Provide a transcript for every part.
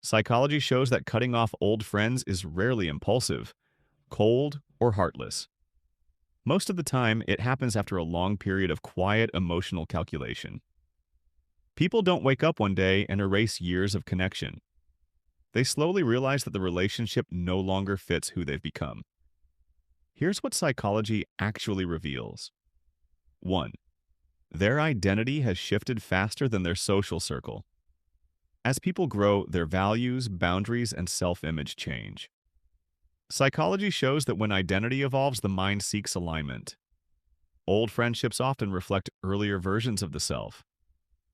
Psychology shows that cutting off old friends is rarely impulsive, cold, or heartless. Most of the time, it happens after a long period of quiet emotional calculation. People don't wake up one day and erase years of connection. They slowly realize that the relationship no longer fits who they've become. Here's what psychology actually reveals. 1. Their identity has shifted faster than their social circle. As people grow, their values, boundaries, and self-image change. Psychology shows that when identity evolves, the mind seeks alignment. Old friendships often reflect earlier versions of the self,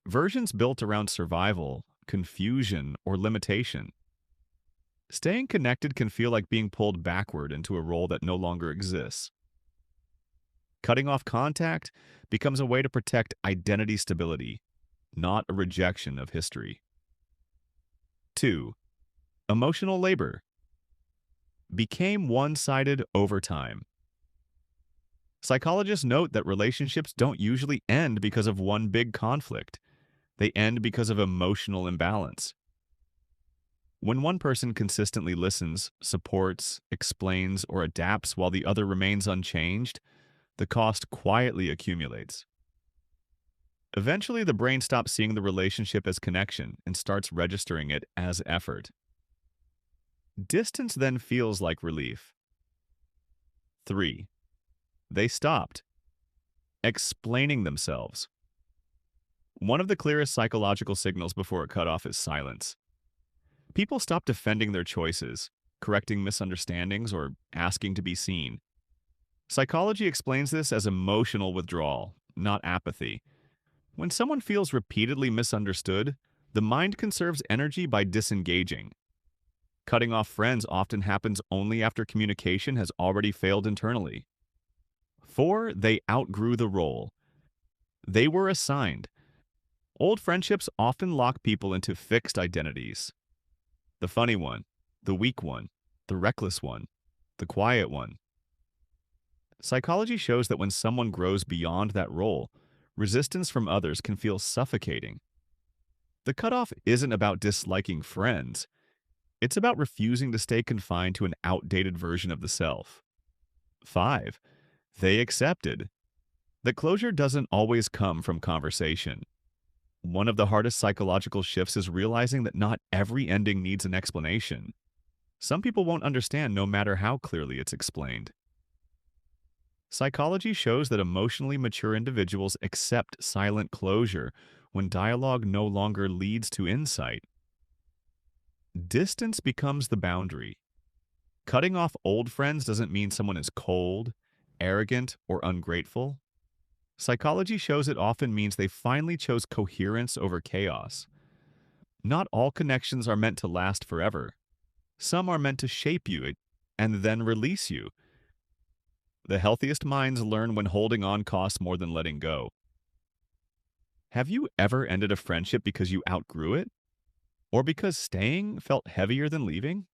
versions built around survival, confusion, or limitation. Staying connected can feel like being pulled backward into a role that no longer exists. Cutting off contact becomes a way to protect identity stability, not a rejection of history. 2. Emotional labor became one-sided over time. Psychologists note that relationships don't usually end because of one big conflict. They end because of emotional imbalance. When one person consistently listens, supports, explains, or adapts while the other remains unchanged, the cost quietly accumulates. Eventually, the brain stops seeing the relationship as connection and starts registering it as effort. Distance then feels like relief. 3. They stopped explaining themselves. One of the clearest psychological signals before a cutoff is silence. People stop defending their choices, correcting misunderstandings, or asking to be seen. Psychology explains this as emotional withdrawal, not apathy. When someone feels repeatedly misunderstood, the mind conserves energy by disengaging. Cutting off friends often happens only after communication has already failed internally. 4. They outgrew the role. They were assigned. Old friendships often lock people into fixed identities. The funny one, the weak one, the reckless one, the quiet one. Psychology shows that when someone grows beyond that role, resistance from others can feel suffocating. The cutoff isn't about disliking friends. It's about refusing to stay confined to an outdated version of the self. 5. They accepted. The closure doesn't always come from conversation. One of the hardest psychological shifts is realizing that not every ending needs an explanation. Some people won't understand no matter how clearly it's explained. Psychology shows that emotionally mature individuals accept silent closure when dialogue no longer leads to insight. Distance becomes the boundary. Cutting off old friends doesn't mean someone is cold, arrogant, or ungrateful. Psychology shows it often means they finally chose coherence over chaos. Not all connections are meant to last forever. Some are meant to shape you and then release you. The healthiest minds learn when holding on costs more than letting go. Have you ever ended a friendship because you outgrew it? Or because staying felt heavier than leaving?